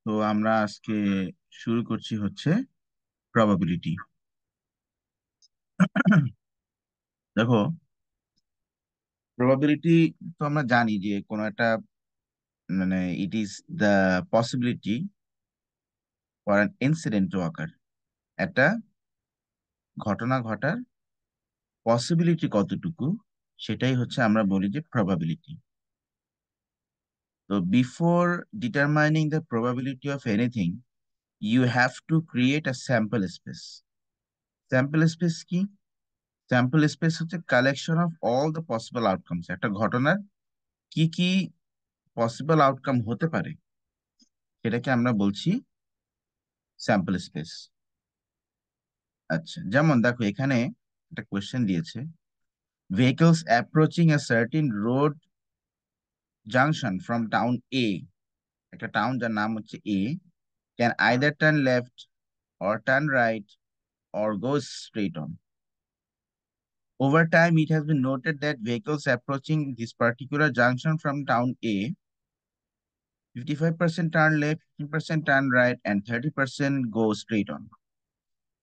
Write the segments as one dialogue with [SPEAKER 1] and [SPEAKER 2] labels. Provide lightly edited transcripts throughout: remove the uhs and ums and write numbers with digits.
[SPEAKER 1] তো আমরা আজকে শুরু করছি হচ্ছে প্রবাবিলিটি। দেখো, প্রবাবিলিটি তো আমরা জানি যে কোনো একটা মানে it is the possibility for an incident two অকার। একটা ঘটনা ঘটার পসিবিলিটি কতটুকু, সেটাই হচ্ছে আমরা বলি যে প্রবাবিলিটি। তো before determining the probability of anything you have to create a sample space. Sample space কি? স্যাম্পল স্পেস হচ্ছে collection of all the possible outcomes. একটা ঘটনার কি কি পসিবল আউটকাম হতে পারে সেটাকে আমরা বলছি স্যাম্পল স্পেস। আচ্ছা, যেমন দেখো এখানে একটা কোয়েশ্চেন দিয়েছে, vehicles approaching a certain road junction from town A. একটা টাউন যার নাম হচ্ছে A, can either turn left or turn right or go straight on. Over time, it has been noted that vehicles approaching this particular junction from town A, 55% turn left, 15% turn right, and 30% go straight on.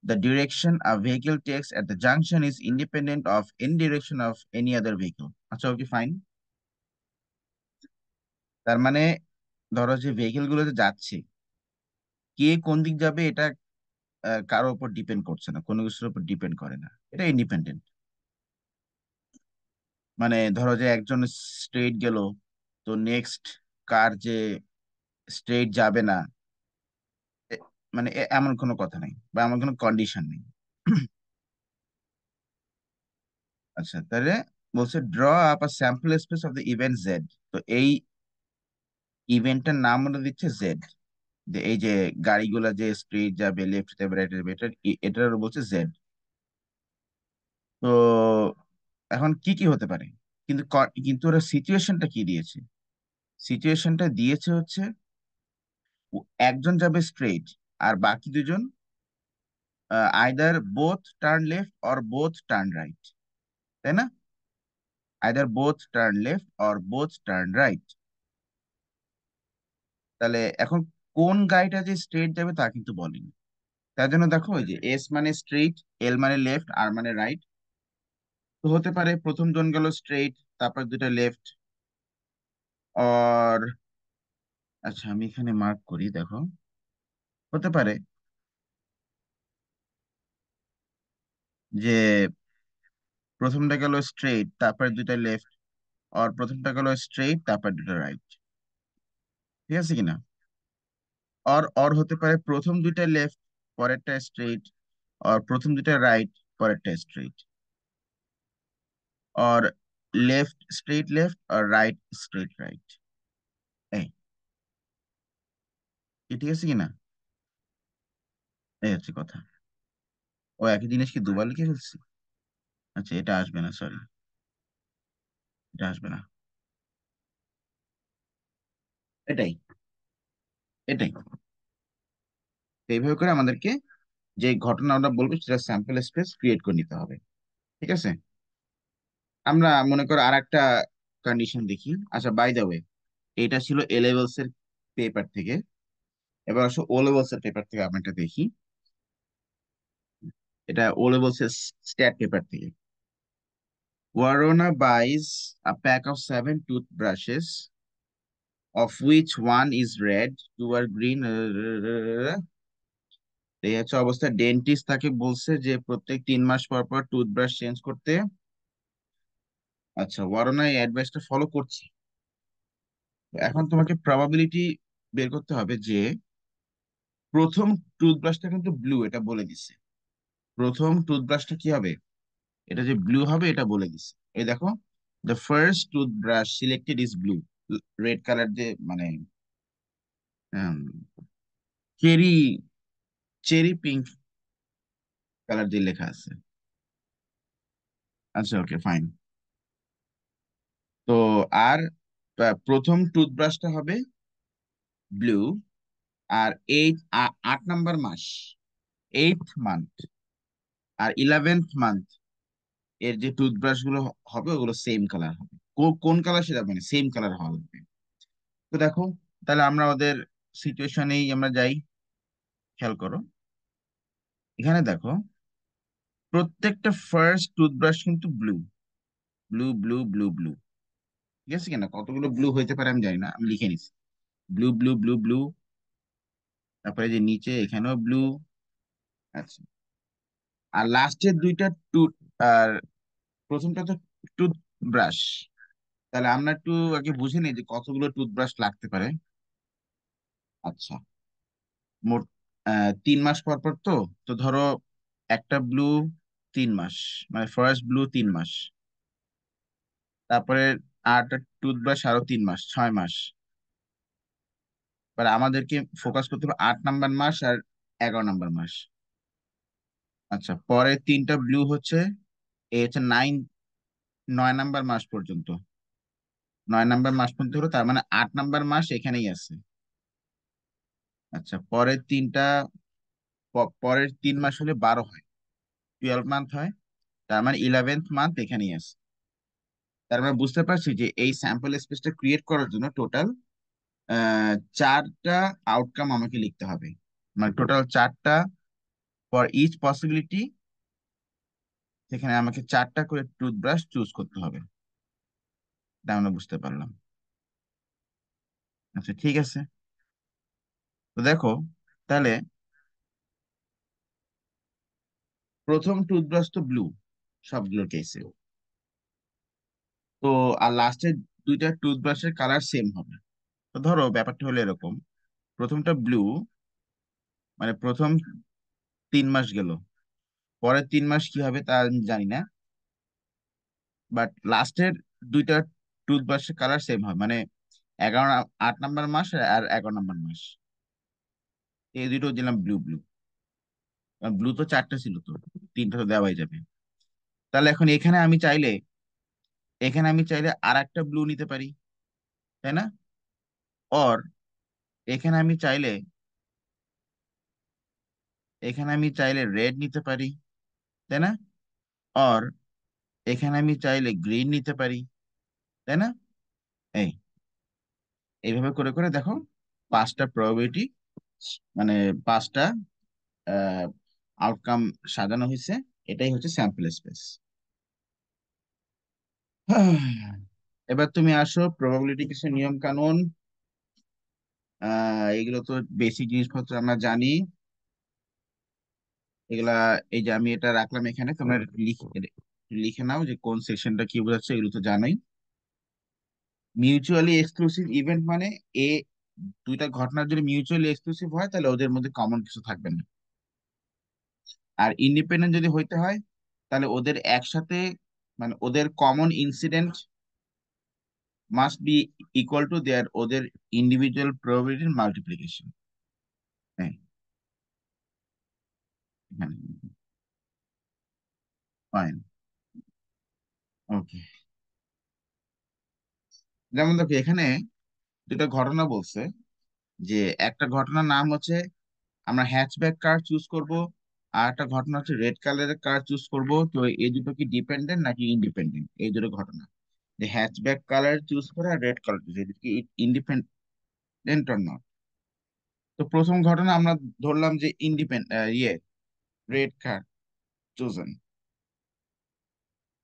[SPEAKER 1] The direction a vehicle takes at the junction is independent of any direction of any other vehicle. আচ্ছা, okay fine. তার মানে ধরো যে vehicle গুলোতে যাচ্ছে, কে কোন দিক যাবে এটা কারোর উপর ডিপেন্ড করছে না, কোনো কিছুর উপর ডিপেন্ড করে না, এটা ইন্ডিপেন্ডেন্ট। মানে ধরো যে একজন স্ট্রেট গেল, তো নেক্সট কার যে স্ট্রেট যাবে না, মানে এমন কোনো কথা নেই বা এমন কোনো কন্ডিশন নেই। আচ্ছা, তাহলে বলছে draw up a sample space of the event Z. তো এই ইভেন্টটার নাম মনে দিচ্ছে জেড, যে এই যে গাড়িগুলা যে স্ট্রেট যাবে, লেফট যাবে, রাইট যাবে, এটার বলছে জেড। তো এখন কি কি হতে পারে, কিন্তু কিন্তু ওরা সিচুয়েশনটা কি দিয়েছে? সিচুয়েশনটা দিয়েছে হচ্ছে একজন যাবে স্ট্রেট আর বাকি দুজন either both turn left or both turn right, তাই না? Either both turn left or both turn right. তাহলে এখন কোন গাড়িটা যে স্ট্রেট যাবে তা কিন্তু বলেনি। তার জন্য দেখো ওই যে এস মানে স্ট্রেট, এল মানে লেফট, আর মানে রাইট। তো হতে পারে প্রথম জন গেল স্ট্রেট, তারপর দুটা লেফট, অর আচ্ছা আমি এখানে মার্ক করি, দেখো হতে পারে যে প্রথমটা গেল স্ট্রেট তারপর দুটা লেফট, আর প্রথমটা গেল স্ট্রেট তারপর দুটো রাইট। ঠিক আছে কিনা? অর হতে পারে প্রথম দুইটা লেফট, পরেরটা স্ট্রেট, আর প্রথম দুইটা রাইট, পরেরটা স্ট্রেট, আর লেফট স্ট্রেট লেফট আর রাইট স্ট্রেট রাইট। এই ঠিক আছে কিনা? এই হচ্ছে কথা। ও একই জিনিস কি দুবার লিখে ফেলছি? আচ্ছা, এটা আসবে না, সরি, এটা আসবে না। এটাই, এটাই। তো এইভাবে করে আমাদেরকে যে ঘটনা আমরা বলবো সেটা স্যাম্পল স্পেস ক্রিয়েট করে নিতে হবে। ঠিক আছে, আমরা মনে করো আর একটা কন্ডিশন দেখি। আচ্ছা, বাই দ্য ওয়ে, এটা ছিল এ লেভেলস এর পেপার থেকে। এবার আসো ও লেভেলস এর পেপার থেকে আমরা একটা দেখি। এটা ও লেভেলস এর স্ট্যাট পেপার থেকে। Varuna buys a pack of 7 toothbrushes, of which one is red, two are green. এই হচ্ছে অবস্থা। ডেন্টিস্ট তাকে বলছে যে প্রত্যেক 3 মাস পর পর টুথব্রাশ চেঞ্জ করতে। আচ্ছা, ওয়ারনা এই অ্যাডভাইসটা ফলো করছে। এখন তোমাকে প্রবাবিলিটি বের করতে হবে যে প্রথম টুথব্রাশটা কিন্তু ব্লু, এটা বলে দিছে। প্রথম টুথব্রাশটা কি হবে, এটা যে ব্লু হবে এটা বলে দিছে। এই দেখো, the first toothbrush selected is blue. Red colour যে মানে চেরি চেরি পিঙ্ক কালার দিয়ে লেখা আছে। আচ্ছা, ওকে ফাইন। তো আর প্রথম টুথব্রাশটা হবে ব্লু। আর এই 8 নাম্বার মাস, 8th মান্থ আর 11th মান্থ এর যে টুথব্রাশ গুলো হবে ওগুলো সেম কালার হবে। কোন কালার সেটা মানে সেম কালার হওয়া লাগবে। তো দেখো, তাহলে আমরা ওদের সিচুয়েশনেই আমরা যাই, খেয়াল করো। এখানে দেখো, প্রত্যেকটা ফার্স্ট টুথব্রাশ কিন্তু blue, blue blue blue blue. ঠিক আছে কিনা? কতগুলো ব্লু হইতে পারে আমি জানি না, আমি লিখে নিছি। Blue blue blue blue. তারপরে যে নিচে এখানেও ব্লু। আচ্ছা, আর লাস্টের দুইটা টুথ, আর প্রথমটা তো টুথব্রাশ। তাহলে আমরা একটু আগে বুঝে নিই যে কতগুলো টুথব্রাশ লাগতে পারে। আচ্ছা, মোট 3 মাস পর পর তো। তো ধরো একটা ব্লু 3 মাস, মানে ফার্স্ট ব্লু 3 মাস, তারপরে আর টুথব্রাশ আরো 3 মাস, 6 মাস। এবার আমাদেরকে ফোকাস করতে হবে 8 নাম্বার মাস আর 11 নাম্বার মাস। আচ্ছা, পরে তিনটা ব্লু হচ্ছে, এ হচ্ছে 9 9 নাম্বার মাস পর্যন্ত। 9 নাম্বার মাস পর্যন্ত হলো, তার মানে 8 নাম্বার মাস এখানেই আছে। আচ্ছা, পরের 3 মাস হলে 12 হয়, 12 মান্থ হয়। তার মানে 11th মান্থ এখানেই আছে। তার মানে বুঝতে পারছি যে এই স্যাম্পল স্পেসটা ক্রিয়েট করার জন্য টোটাল 4টা আউটকাম আমাকে লিখতে হবে। মানে টোটাল 4টা, ফর ইচ পসিবিলিটি সেখানে আমাকে 4টা করে টুথব্রাশ চুজ করতে হবে। এটা আমরা বুঝতে পারলাম। আচ্ছা, ঠিক আছে। তো দেখো, তাহলে প্রথম টুথব্রাশ তো ব্লু সবগুলোর কেসে। তো আর লাস্টের দুইটা টুথব্রাশের কালার সেম হবে। তো ধরো ব্যাপারটা হলো এরকম, প্রথমটা ব্লু, মানে প্রথম 3 মাস গেল, পরের 3 মাস কি হবে তা আমি জানি না। বাট লাস্টের দুইটা টুথব্রাশের কালার সেম হয়, মানে 8 নাম্বার মাস আর 11 নাম্বার মাস, এই দুটো দিলাম ব্লু ব্লু। ব্লু তো 4টা ছিল, তো 3টা তো দেওয়াই যাবে। তাহলে এখন এখানে আমি চাইলে আর একটা ব্লু নিতে পারি, তাই না? অর এখানে আমি চাইলে এখানে আমি চাইলে রেড নিতে পারি, তাই না? অর এখানে আমি চাইলে গ্রিন নিতে পারি, তাই না? এই এইভাবে করে করে দেখো, 5টা প্রবাবিলিটি, মানে 5টা আউটকাম সাজানো হয়েছে। এটাই হচ্ছে স্যাম্পল স্পেস। এবার তুমি আসো, প্রবাবিলিটি কিছু নিয়ম কানুন, এগুলো তো বেসিক জিনিসপত্র আমরা জানি। এগুলা, এই যে আমি এটা রাখলাম এখানে, তোমরা লিখে লিখে নাও যে কোন সেকশনটা কি বোঝাচ্ছে, এগুলো তো জানোই। মিউচুয়ালি এক্সক্লুসিভ ইভেন্ট মানে, এ দুইটা ঘটনার যদি মিউচুয়ালি এক্সক্লুসিভ হয় তাহলে ওদের মধ্যে কমন কিছু থাকবে না। আর ইন্ডিপেন্ডেন্ট যদি হইতে হয় তাহলে ওদের একসাথে, মানে ওদের common incident must be equal to their ওদের ইন্ডিভিজুয়াল প্রবাবিলিটির মাল্টিপ্লিকেশন। হ্যাঁ, এখানে ফাইন, ওকে। যেমন দেখো এখানে দুটো ঘটনা বলছে, যে একটা ঘটনার নাম হচ্ছে আমরা হ্যাচব্যাক কার চুজ করব, আর একটা ঘটনা হচ্ছে রেড কালারের কার চুজ করব। তো এই দুটো কি ডিপেন্ডেন্ট নাকি ইন্ডিপেন্ডেন্ট, এই দুটো ঘটনা, যে হ্যাচব্যাক কালার চুজ করে আর রেড কালার চুজ, এটা কি ইন্ডিপেন্ডেন্ট অর নট? তো প্রথম ঘটনা আমরা ধরলাম যে রেড কার চুজেন।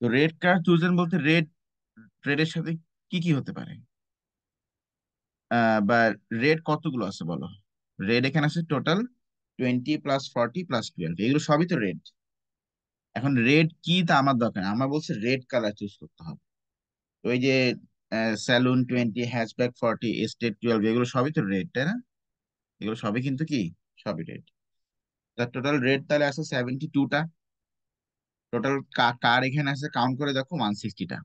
[SPEAKER 1] তো রেড কার চুজেন বলতে রেডের সাথে কি কি হতে পারে? বা রেড কতগুলো আছে বলো? রেড এখানে আছে টোটাল 20 প্লাস 40 প্লাস 12, এগুলো সবই তো রেড। এখন রেড কি তা আমার দরকার নেই, আমার বলছে রেড কালার চুজ করতে হবে। তো ওই যে স্যালুন 20, হ্যাচব্যাক 40, এস্টেট 12, এগুলো সবই তো রেড, তাই না? এগুলো সবই কিন্তু কি, সবই রেড। তার টোটাল রেড তাহলে আছে 72টা। টোটাল কার এখানে আছে, কাউন্ট করে দেখো 160টা।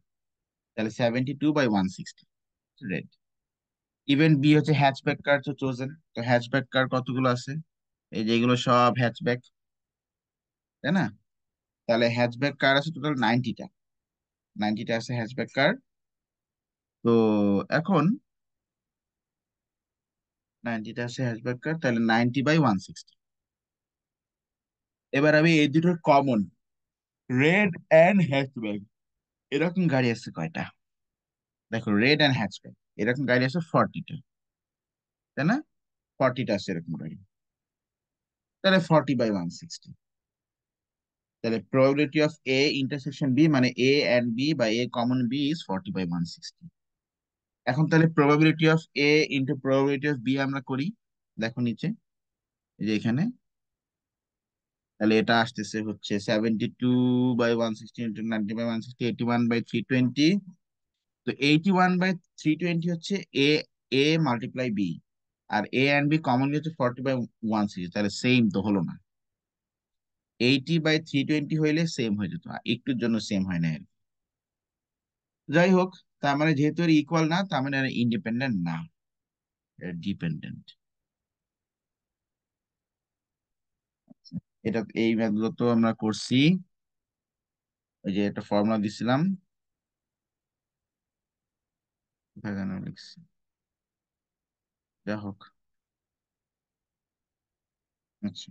[SPEAKER 1] তাহলে 72/160 রেড। ইভেন বি হচ্ছে হ্যাচব্যাক কার তো চোজেন। তো হ্যাচব্যাক কার কতগুলো আছে? এই যে এগুলো সব হ্যাচব্যাক, তাই না? তাহলে হ্যাচব্যাক কার আছে টোটাল 90টা। 90টা আছে হ্যাচব্যাক কার। তো এখন 90টা আছে হ্যাচব্যাক কার, তাহলে 90/160। এবার আমি এই দুটোর কমন, রেড অ্যান্ড হ্যাচব্যাক, এরকম গাড়ি আছে কয়টা? দেখো রেড অ্যান্ড হ্যাচব্যাক এরকম গাড়ি আছে 40টা, তাই না? 40টা আছে এরকম রাইট, তাহলে 40/160। তাহলে probability of A intersection B মানে A and B বা A common B is 40/160। এখন তাহলে probability of A into probability of B আমরা করি। দেখো নিচে, এই যে এখানে, তাহলে এটা আসতেছে হচ্ছে 72/160 ইন্টু 90/160, 81/320। তো 81/320 হচ্ছে এ, এ মাল্টিপ্লাই বি, আর এ অ্যান্ড বি কমনলি হচ্ছে 40/160, তাহলে সেম তো হলো না। 80/320 হইলে সেম হয়ে যেত, একটুর জন্য সেম হয় না আর কি। যাই হোক, তার মানে যেহেতু এর ইকুয়াল না, তার মানে ইন্ডিপেন্ডেন্ট না, ডিপেন্ডেন্ট। এটা এই ম্যাথগুলো তো আমরা করছি, ওই যে একটা ফর্মুলা দিছিলাম, কোথায় যেন লিখছি, যা হোক। আচ্ছা,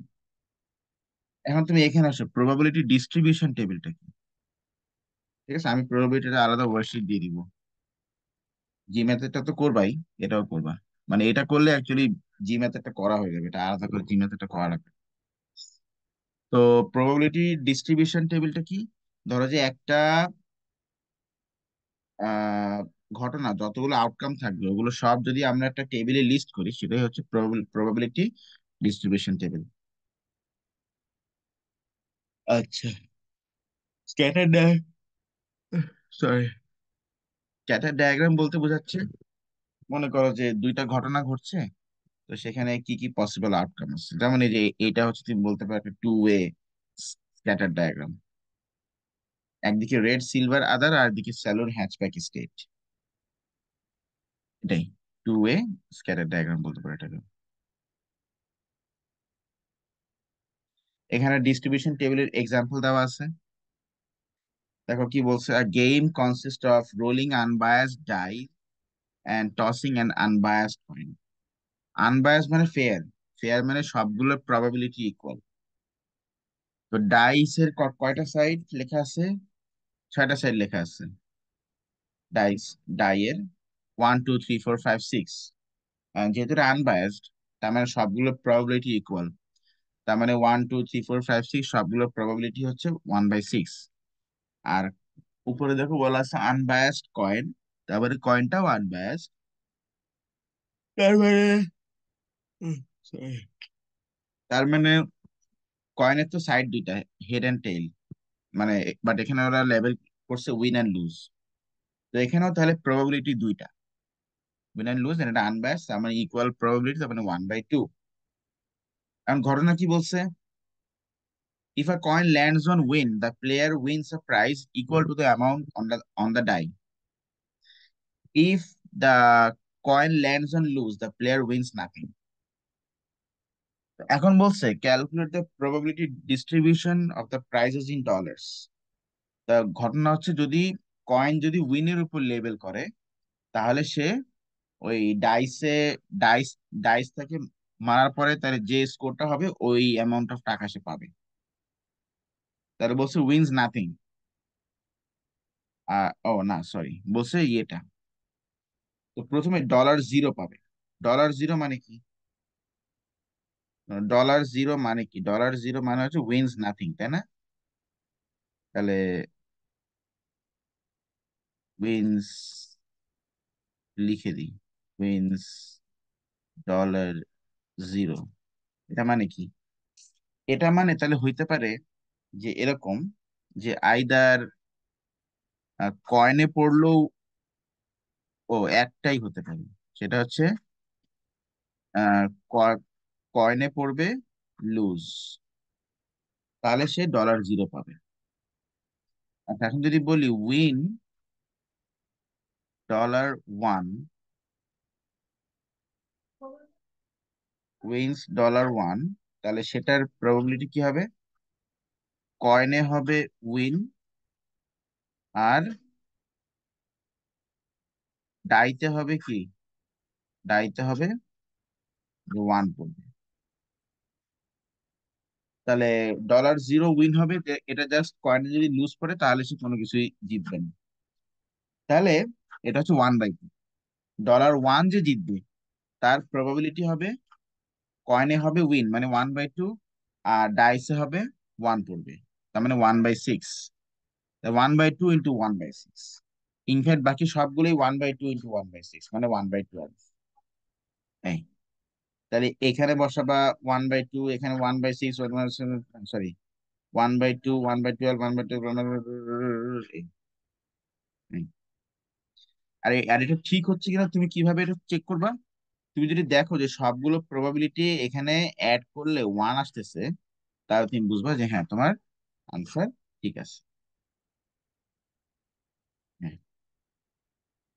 [SPEAKER 1] এখন তুমি এখানে আসো, প্রবাবিলিটি ডিস্ট্রিবিউশন টেবিলটা কি। ঠিক আছে, আমি প্রবাবিলিটিটা আলাদা ওয়ার্কশিট দিয়ে দিব। জি মেথডটা তো করবাই, এটাও করবা। মানে এটা করলে অ্যাকচুয়ালি জি মেথডটা করা হয়ে যাবে, এটা আলাদা করে জি মেথডটা করা লাগবে। তো প্রবাবিলিটি ডিস্ট্রিবিউশন টেবিলটা কি, ধরো যে একটা আহ ঘটনা যতগুলো আউটকাম থাকবে ওগুলো সব যদি আমরা একটা টেবিলে লিস্ট করি, সেটাই হচ্ছে প্রবাবিলিটি ডিস্ট্রিবিউশন টেবিল। আচ্ছা, স্ক্যাটার সরি, স্ক্যাটার ডায়াগ্রাম বলতে বোঝাচ্ছে, মনে করো যে দুইটা ঘটনা ঘটছে, তো সেখানে কি কি পসিবল আউটকাম আছে, যেমন এই যে এটা হচ্ছে তুমি বলতে পারো একটা টু ওয়ে স্ক্যাটার ডায়াগ্রাম, একদিকে রেড সিলভার আদার আর একদিকে স্যালুন হ্যাচব্যাক স্টেট, এটাই টু ওয়ে স্ক্যাটার ডায়াগ্রাম বলতে পারো এটাকে। এখানে ডিস্ট্রিবিউশন টেবিলের এক্সাম্পল দেওয়া আছে। দেখো কি বলছে, a game consist of rolling unbiased die and tossing an unbiased coin. Unbias মানে ফেয়ার, ফেয়ার মানে সবগুলোর প্রবাবিলিটি ইকুয়াল। তো ডাইসের কয়টা সাইড লেখা আছে, 6টা সাইড লেখা আছে। ডাইস, ডাইয়ের 1 2 3 4 5 6, যেহেতু এটা আনবায়াসড, তার মানে সবগুলো প্রবাবিলিটি ইকুয়াল। তার মানে 1 2 3 4 5 6 সবগুলো প্রবাবিলিটি হচ্ছে 1/6। আর উপরে দেখো বলা আছে আনবায়াসড কয়েন, তারপরে কয়েনটাও আনবায়াসড, তার মানে উম, sorry, তার মানে কয়েনের তো সাইড দুইটা, হেড এন্ড টেইল, মানে বাট এখানে ওরা লেভেল করছে উইন অ্যান্ড লুজ। তো এখানেও তাহলে প্রবাবিলিটি দুইটা, উইন অ্যান্ড লুজ, এটা আনবায়াসড, তার মানে ইকুয়াল প্রবাবিলিটি, তার মানে 1/2। এখন ঘটনা কি বলছে, if a coin lands on win, the player wins a prize equal to the amount on the die. If the coin lands on lose, the player wins nothing. এখন বলছে calculate the probability distribution of the prices in dollars. তা ঘটনা হচ্ছে যদি coin যদি উইনের উপর label করে, তাহলে সে ওই ডাইসে, ডাইস ডাইস থেকে মারার পরে তার যে স্কোরটা হবে ওই অ্যামাউন্ট অফ টাকা সে পাবে। তাহলে বলছে উইন্স নাথিং। ও না সরি, বলছে ইয়েটা, তো প্রথমে $0 পাবে। $0 মানে কি, $0 মানে কি, $0 মানে হচ্ছে উইন্স নাথিং, তাই না? তাহলে উইন্স, লিখে দিই, উইন্স $0, এটা মানে কি, এটা মানে তাহলে হইতে পারে যে এরকম, যে আইদার কয়েনে পড়লেও, ও একটাই হতে পারে, সেটা হচ্ছে কয়েনে পড়বে লুজ, তাহলে সে $0 পাবে। আচ্ছা, এখন যদি বলি উইন $1, $1, তাহলে সেটার প্রবাবিলিটি কি হবে, কয়েনে হবে উইন, আর ডাইতে হবে কি, ডাইতে হবে 1 পড়বে। তাহলে $0 উইন হবে, এটা জাস্ট কয়েনে যদি লুজ পড়ে তাহলে সে কোনো কিছুই জিতবে না। তাহলে এটা হচ্ছে 1/2। $1 যে জিতবে তার প্রবাবিলিটি হবে কয়েনে হবে উইন মানে 1/2, আর ডাইসে হবে 1 পড়বে, তার মানে 1/6। 1/2 ইন্টু 1/6। ইনফ্যাক্ট বাকি সবগুলোই 1/2 ইন্টু 1/6 মানে 1/12। এই, তাহলে এখানে বসাবা 1/2, এখানে 1/6, সরি 1/2, 1/12, 1/12, আর এটা ঠিক হচ্ছে কিনা তুমি কিভাবে এটা চেক করবা? তুমি যদি দেখো যে সবগুলো প্রবাবিলিটি এখানে অ্যাড করলে 1 আসতেছে, তাহলে তুমি বুঝবা যে হ্যাঁ তোমার আনসার ঠিক আছে। হ্যাঁ,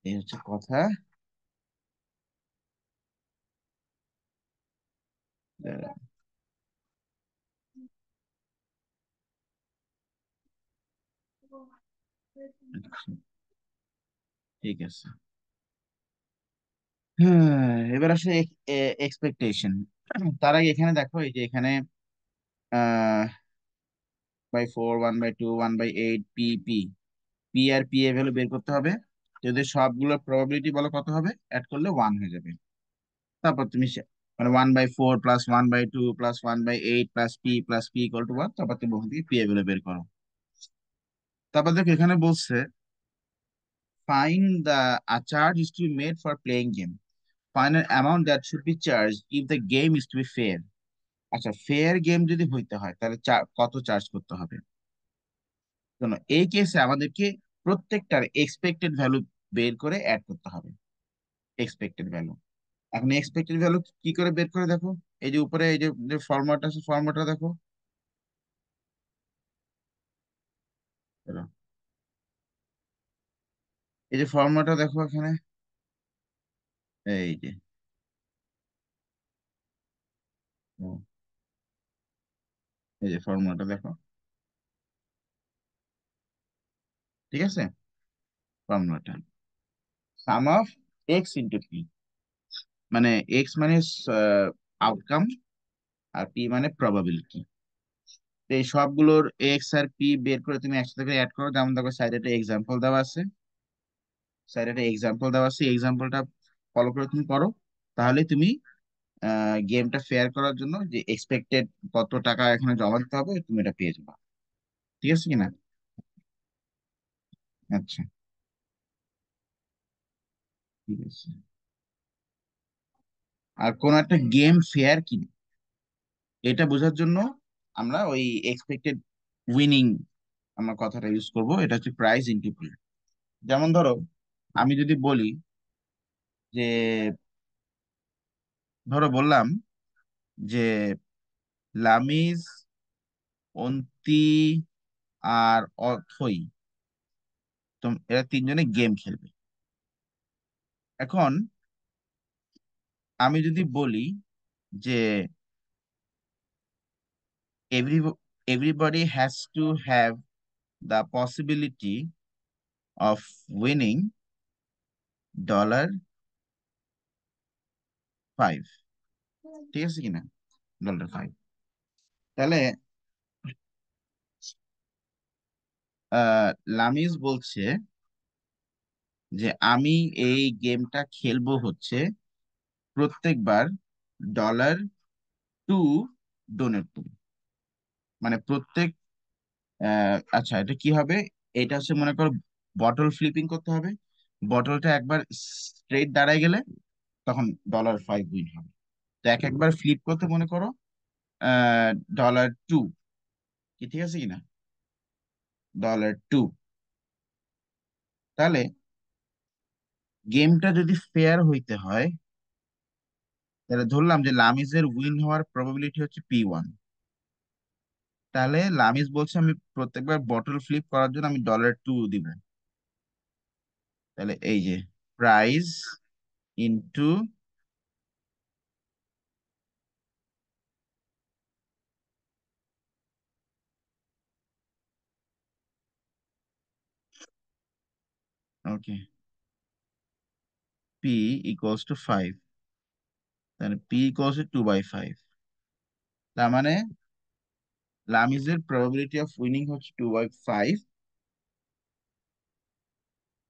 [SPEAKER 1] এই হচ্ছে কথা। আহ, ঠিক আছে। হ্যাঁ, এবার আসে এক্সপেকটেশন। তার আগে এখানে দেখো, এই যে এখানে 1/4, 1/2, 1/8, P P, P R P এর ভ্যালু বের করতে হবে। যদি সবগুলো প্রবাবিলিটি বলো কত হবে, অ্যাড করলে 1 হয়ে যাবে। তারপর তুমি মানে 1/4 plus 1/2 plus 1/8 plus P equal to 1, তারপর তুমি ওখান থেকে পি এর ভ্যালু বের করো। তারপর দেখো এখানে বলছে find the a charge is to be made for playing game. Find an amount that should be charged if the game is to be fair. আচ্ছা, ফেয়ার গেম যদি হইতে হয় তাহলে কত চার্জ করতে হবে? শোনো, এই কেসে আমাদেরকে প্রত্যেকটার এক্সপেক্টেড ভ্যালু বের করে অ্যাড করতে হবে। এক্সপেক্টেড ভ্যালু, এখন এক্সপেক্টেড ভ্যালু কি করে বের করে দেখো, এই যে উপরে এই যে ফর্মুলাটা আছে, ফর্মুলাটা দেখো। দাঁড়াও, এই যে ফর্মুলাটা দেখো এখানে, এই যে, হুম, এই যে ফর্মুলাটা দেখো, ঠিক আছে? ফর্মুলাটা সাম অফ এক্স ইন্টু পি, মানে এক্স মানে আউটকাম, আর পি মানে প্রবাবিলিটি। এই সবগুলোর এক্স আর পি বের করে তুমি একসাথে করে অ্যাড করো। যেমন দেখো সাইডে একটা এক্সাম্পল দেওয়া আছে, এক্সাম্পলটা ফলো করে তুমি করো। তাহলে তুমি গেমটা ফেয়ার করার জন্য যে এক্সপেক্টেড কত টাকা এখানে জমা দিতে হবে তুমি এটা পেয়ে যাবে। ঠিক আছে কিনা? আচ্ছা, ঠিক আছে। আর কোন একটা গেম ফেয়ার কিনা এটা বোঝার জন্য আমরা ওই এক্সপেক্টেড উইনিং আমরা কথাটা ইউজ করব, এটা হচ্ছে প্রাইস ইনটু পি। যেমন ধরো আমি যদি বলি যে, ধরো বললাম যে লামিজ, অন্তি আর অথই, তো এরা তিনজনে গেম খেলবে। এখন আমি যদি বলি যে every everybody has to have the possibility of winning $5, ঠিক আছে কিনা? $5, তাহলে লামিজ বলছে যে আমি এই গেমটা খেলবো হচ্ছে প্রত্যেকবার $2 ডোনেট করি, মানে প্রত্যেক আচ্ছা এটা কি হবে, এটা হচ্ছে মনে করো বটল ফ্লিপিং করতে হবে। বটলটা একবার স্ট্রেট দাঁড়ায় গেলে তখন $5 উইন হবে। তো একবার ফ্লিপ করতে মনে করো $2, কি ঠিক আছে কিনা? $2। তাহলে গেমটা যদি ফেয়ার হইতে হয়, তাহলে ধরলাম যে লামিজের উইন হওয়ার প্রবাবিলিটি হচ্ছে P1। তাহলে লামিজ বলছে আমি প্রত্যেকবার বটল ফ্লিপ করার জন্য আমি $2 দিব। তাহলে এই যে price into, okay, P equals to 5, তাহলে পি ইকুয়ালস টু 2/5। তার মানে লামিজের প্রবাবিলিটি অফ উইনিং হচ্ছে 2/5।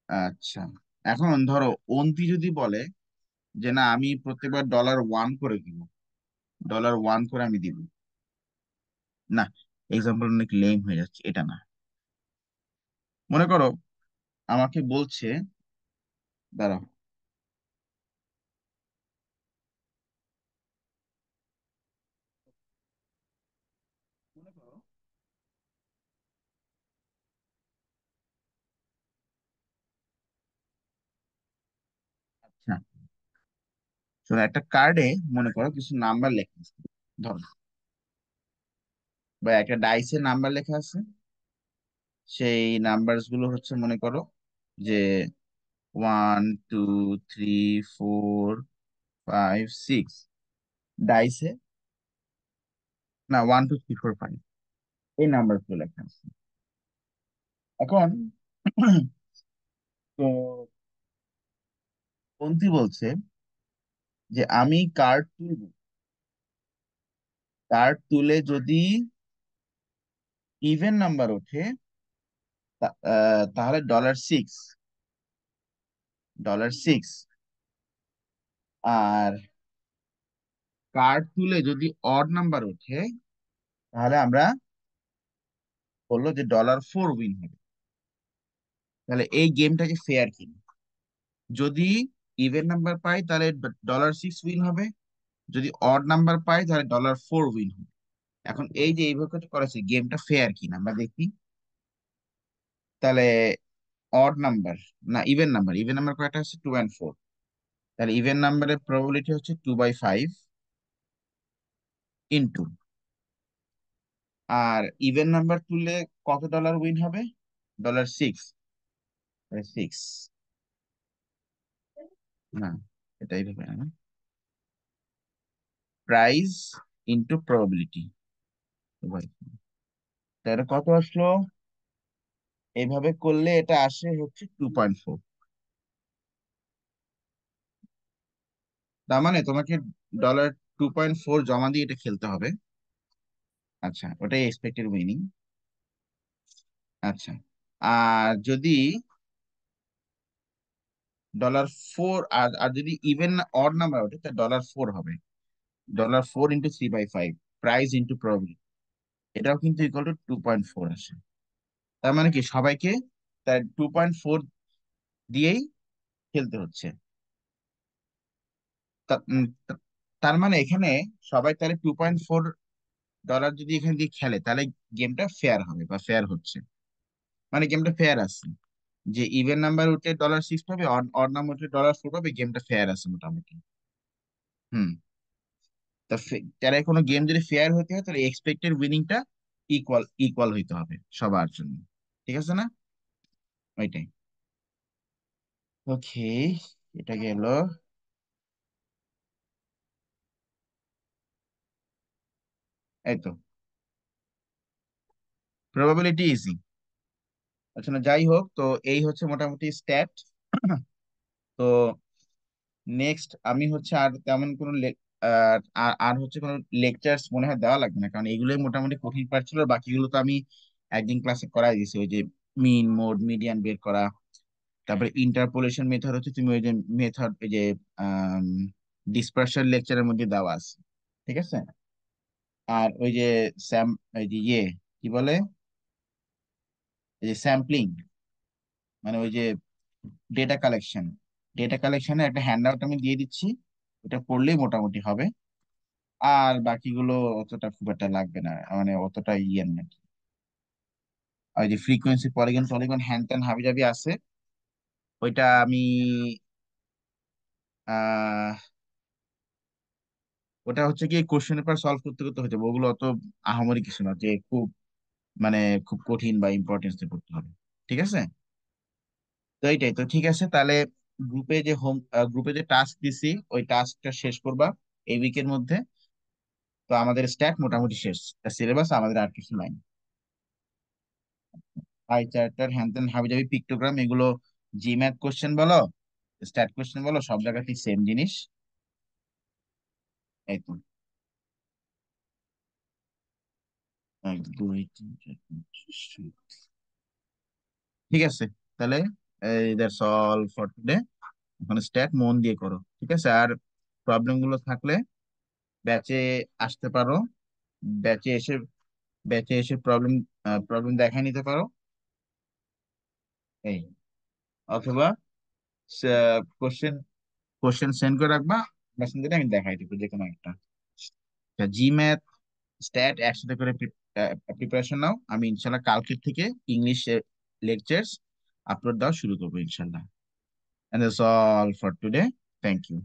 [SPEAKER 1] আচ্ছা, এখন ধরো অন্তি যদি বলে যে না আমি প্রত্যেকবার $1 করে দিব, $1 করে আমি দিব। না, এক্সাম্পল অনেক লেম হয়ে যাচ্ছে, এটা না। মনে করো আমাকে বলছে, দাঁড়াও, মনে করো, আচ্ছা, শোনো, একটা কার্ডে মনে করো কিছু নাম্বার লেখা আছে, ধরো, বা একটা ডাইসে নাম্বার লেখা আছে। সেই নাম্বার গুলো হচ্ছে মনে করো যে 1 2 3 4 5 6, ডাইসে, না, 1 2 3 4 5, এই নাম্বার গুলো লেখা আছে। এখন তো পন্থী বলছে যে আমি কার্ড তুলবো, কার্ড তুলে যদি ইভেন নাম্বার ওঠে, তাহলে $6, আর কার্ড তুলে যদি অড নাম্বার ওঠে, তাহলে আমরা বললো যে $4 উইন হবে। তাহলে এই গেমটা কি ফেয়ার কিনা? যদি ইভেন নাম্বার পাই তাহলে $6 উইন হবে, যদি অড নাম্বার পাই তাহলে $4 উইন হবে। এখন এই যে এইভাবে করেছে, গেমটা ফেয়ার কিনা আমরা দেখি। তাহলে অড নাম্বার, না ইভেন নাম্বার, ইভেন নাম্বার কয়টা হচ্ছে 2 and 4, তাহলে ইভেন নাম্বারের প্রবাবিলিটি হচ্ছে 2/5 ইন্টু, আর ইভেন নাম্বার তুললে কত ডলার উইন হবে? $6, 6, না, এটা এইভাবে না, প্রাইস ইন্টু প্রবাবিলিটি, তাহলে কত আসলো? এইভাবে করলে এটা আসে হচ্ছে 2.4। তার মানে তোমাকে $2.4 জমা দিয়ে এটা খেলতে হবে। আচ্ছা, ওটাই এক্সপেক্টেড উইনিং। আচ্ছা, আর যদি $4, আর যদি ইভেন অড নাম্বার ওঠে তাহলে $4 হবে। $4 ইন্টু 3/5, প্রাইস ইন্টু প্রবাবিলিটি, এটাও কিন্তু ইকুয়াল টু 2.4 আসে। তার মানে কি সবাইকে তার 2.4 দিয়েই খেলতে হচ্ছে। তার মানে এখানে সবাই তাহলে $2.4 যদি এখানে দিয়ে খেলে, তাহলে গেমটা ফেয়ার হবে বা ফেয়ার হচ্ছে, মানে গেমটা ফেয়ার আছে। যে ইভেন নাম্বার উঠে $6 পাবে, অড নাম্বার উঠে $4 পাবে, গেমটা ফেয়ার আছে মোটামুটি। হুম। তারা কোনো গেম যদি ফেয়ার হতে হয় তাহলে এক্সপেক্টেড উইনিংটা ইকুয়াল ইকুয়াল হইতে হবে সবার জন্য। ঠিক আছে না? ওইটাই। ওকে, এটা গেল। এই তো, প্রবাবিলিটি ইজি। আচ্ছা, না যাই হোক, তো এই হচ্ছে মোটামুটি স্ট্যাট। তো নেক্সট আমি হচ্ছে আর তেমন কোনো আর আর হচ্ছে কোনো লেকচার্স মনে হয় দেওয়া লাগবে না, কারণ এগুলোই মোটামুটি কঠিন পার্ট ছিল। বাকিগুলো তো আমি একদিন ক্লাসে করাই দিয়েছি, ওই যে মিন মোড মিডিয়ান বের করা, তারপরে ইন্টারপোলেশন মেথড হচ্ছে তুমি ওই যে মেথড, ওই যে ডিসপারশন লেকচারের মধ্যে দেওয়া আছে। ঠিক আছে। আর ওই যে স্যাম, ওই যে কি বলে, এই যে স্যাম্পলিং, মানে ওই যে ডেটা কালেকশন, ডেটা কালেকশনের একটা হ্যান্ড আউট আমি দিয়ে দিচ্ছি, ওটা পড়লেই মোটামুটি হবে। আর বাকিগুলো অতটা খুব একটা লাগবে না, মানে অতটা ইয়ে না। আর ওই যে ফ্রিকোয়েন্সি পলিগন পলিগন হ্যান ত্যান হাবিজাবি আছে, ওইটা আমি আহ ওটা হচ্ছে কি কোশ্চেন পেপার সলভ করতে করতে হয়ে যাবে, ওগুলো অত আহামরি কিছু না যে খুব, মানে খুব কঠিন বা ইম্পর্টেন্স দিয়ে করতে হবে। ঠিক আছে। তো এইটাই তো, ঠিক আছে তাহলে। গ্রুপে যে টাস্ক দিছি, ওই টাস্কটা শেষ করবা এই উইকের মধ্যে। তো আমাদের স্ট্যাট মোটামুটি শেষ, সিলেবাস আমাদের আর কিছু নাই। পাই চার্টার হ্যান ত্যান হাবিজাবি পিক্টোগ্রাম এগুলো, জিম্যাথ কোশ্চেন বলো, স্ট্যাট কোশ্চেন বলো, সব জায়গাতেই সেম জিনিস। এই তো, 1 2 3 4 5 6। ঠিক আছে তাহলে, দ্যাটস অল ফর টুডে। এখন স্ট্যাট মন দিয়ে করো, ঠিক আছে? আর প্রবলেম গুলো থাকলে ব্যাচে আসতে পারো, ব্যাচে এসে ব্যাচে এসে প্রবলেম প্রবলেম দেখায় নিতে পারো এই, অথবা কোশ্চেন কোশ্চেন সেন্ড করে রাখবা, মেসেঞ্জারে আমি দেখাই দিব যে কোনো একটা। জিম্যাথ, স্ট্যাট একসাথে করে প্রিপারেশন নাও। আমি ইনশাল্লাহ কালকের থেকে ইংলিশ লেকচার্স আপলোড দেওয়া শুরু করবো ইনশাল্লাহ। And that's all for today. Thank you.